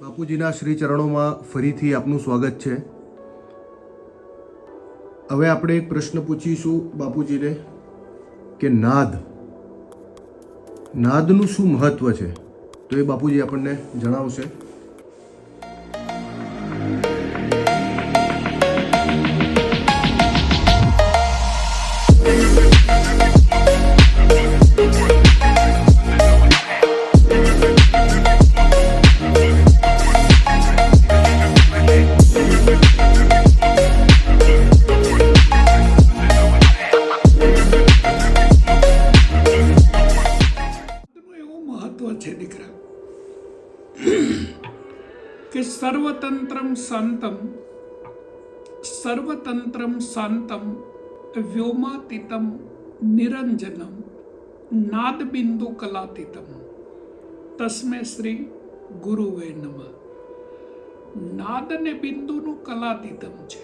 બાપુજીના શ્રી ચરણોમાં ફરીથી આપનું સ્વાગત છે. હવે આપણે એક પ્રશ્ન પૂછીશું બાપુજીને કે નાદનું શું મહત્વ છે, તો એ બાપુજી આપણને જણાવશે. કે સર્વતંત્રમ શાંતમ વ્યોમાતીતમ નિરંજનમ નાદબિંદુ કલાતીતમ તસ્મે શ્રી ગુરુવે નમઃ. નાદ અને બિંદુનું કલાતીતમ છે.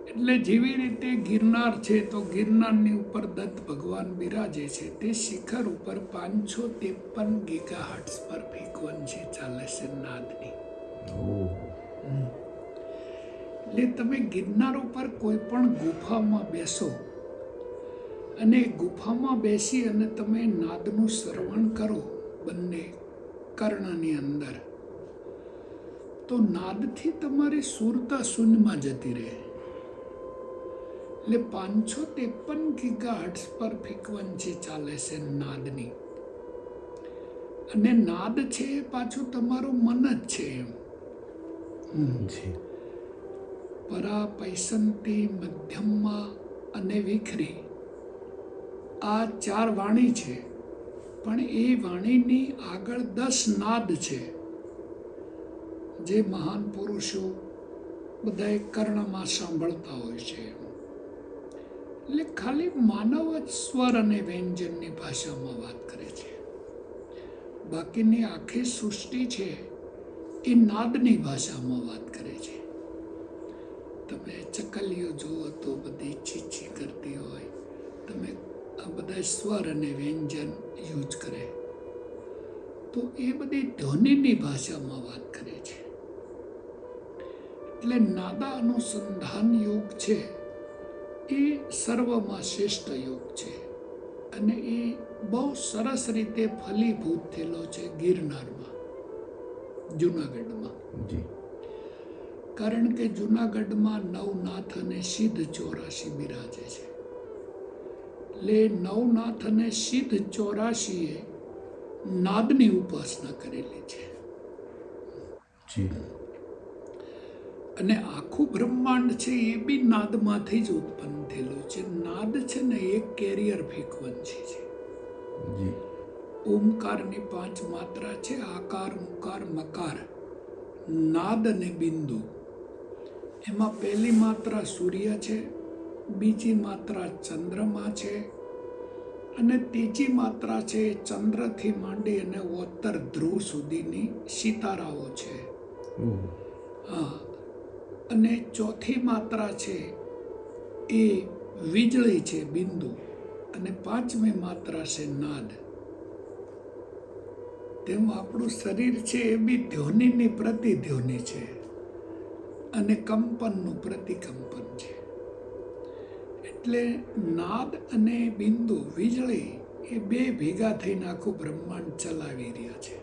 એટલે જેવી રીતે ગિરનાર છે તો ગિરનારની ઉપર દત્ત ભગવાન બિરાજે છે, તે શિખર ઉપર 553 ગીગાહર્ટ્ઝ પર ફ્રીક્વન્સી ચાલે છે નાદની. એટલે તમે ગિરનાર ઉપર કોઈ પણ ગુફામાં બેસો અને ગુફામાં બેસી અને તમે નાદનું શ્રવણ કરો બંને કર્ણની અંદર, તો નાદથી તમારી સુરતા શૂન્યમાં જતી રહે. એટલે 553 ગીગાહર્ટ્ઝ પર ફ્રીક્વન્સી ચાલે છે નાદની. અને નાદ છે એ પાછું તમારું મન જ છે એમ. પરા, પૈસંતી, મધ્યમમાં અને વિખરી, આ 4 વાણી છે, પણ એ વાણીની આગળ 10 નાદ છે, જે મહાન પુરુષો બધા કર્ણમાં સાંભળતા હોય છે. એટલે ખાલી માનવ જ સ્વર અને વ્યંજનની ભાષામાં વાત કરે છે. બાકીની આખી સૃષ્ટિ છે એ નાદની ભાષામાં વાત કરે છે. તમે ચકલીઓ જુઓ તો બધી ચીચી કરતી હોય, તમે આ બધા સ્વર અને વ્યંજન યુઝ કરે, તો એ બધી ધ્વનિની ભાષામાં વાત કરે છે. એટલે નાદા અનુસંધાન યોગ છે એ સર્વમાં શ્રેષ્ઠ યોગ છે. અને એ બહુ સરસ રીતે ફલીભૂત થયેલો છે ગિરનારમાં, જુનાગઢમાં. કારણ કે જુનાગઢમાં નવનાથ અને સિદ્ધ 84 બિરાજે છે. એટલે નવનાથ અને સિદ્ધ 84 નાદની ઉપાસના કરેલી છે. અને આખું બ્રહ્માંડ છે એ બી નાદમાંથી જ ઉત્પન્ન થયેલું છે. નાદ છે ને એક કેરિયર ફ્રીક્વન્સી છે. ઓમકારની 5 માત્રા છે, આકાર, ઉકાર, મકાર, નાદ અને બિંદુ. એમાં પહેલી માત્રા સૂર્ય છે, બીજી માત્રા ચંદ્રમા છે, અને ત્રીજી માત્રા છે ચંદ્રથી માંડી અને ઉત્તર ધ્રુવ સુધીની સિતારાઓ છે. હા. અને ચોથી માત્રા છે એ વીજળી છે, બિંદુ. અને 5મી માત્રા છે નાદ. તેમ આપણું શરીર છે એ બી ધ્વનિની પ્રતિધ્વનિ છે અને કંપનનું પ્રતિકંપન છે. એટલે નાદ અને બિંદુ, વીજળી, એ બે ભેગા થઈને આખું બ્રહ્માંડ ચલાવી રહ્યા છે.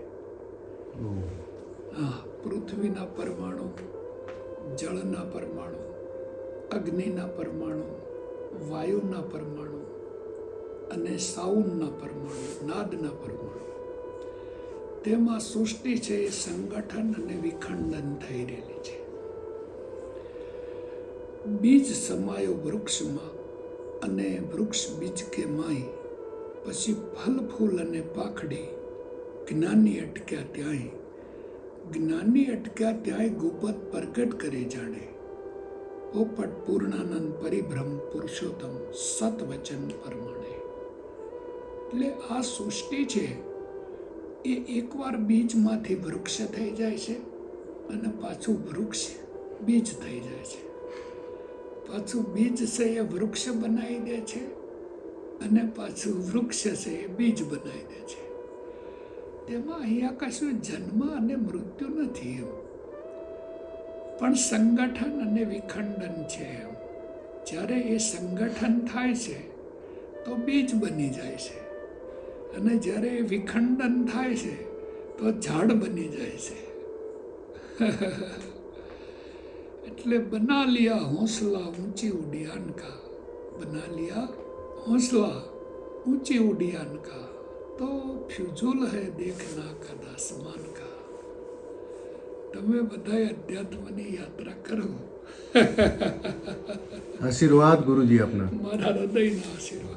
હા. પૃથ્વીના પરમાણુ, જળના પરમાણુ, અગ્નિના પરમાણુ, વાયુના પરમાણુ અને સાઉન્ડના પરમાણુ, નાદના પરમાણુ, તેમાં સૃષ્ટિ છે એ સંગઠન અને વિખંડન થઈ રહેલી છે. બીજ સમાયો વૃક્ષમાં અને વૃક્ષ બીજ કે માય, પછી ફલ ફૂલ અને પાખડી, જ્ઞાની અટક્યા ત્યાંય, જ્ઞાની અટક્યા ત્યાંય ગુપત પ્રગટ કરે જાણે, પોપટ પૂર્ણાનંદ પરિભ્રમ પુરુષોત્તમ સતવચન પરમાણે. એટલે આ સૃષ્ટિ છે એ એકવાર બીજમાંથી વૃક્ષ થઈ જાય છે, અને પાછું વૃક્ષ બીજ થઈ જાય છે. પાછું બીજ છે એ વૃક્ષ બનાવી દે છે, અને પાછું વૃક્ષ છે એ બીજ બનાવી દે છે. તેમાં અહીંયા કશું જન્મ અને મૃત્યુ નથી એમ, પણ સંગઠન અને વિખંડન છે એમ. જ્યારે એ સંગઠન થાય છે તો બીજ બની જાય છે, અને જ્યારે એ વિખંડન થાય છે તો ઝાડ બની જાય છે. એટલે બના લિયા હોંસલા ઊંચી ઉડિયાન કા, બના લિયા હોંસલા ऊंची उड़ियान का, तो फ्यूजुल है देखना कद आसमान का. તમે બધાએ અધ્યાત્મની યાત્રા કરો. આશીર્વાદ ગુરુજી આપના. મારા હૃદયના આશીર્વાદ.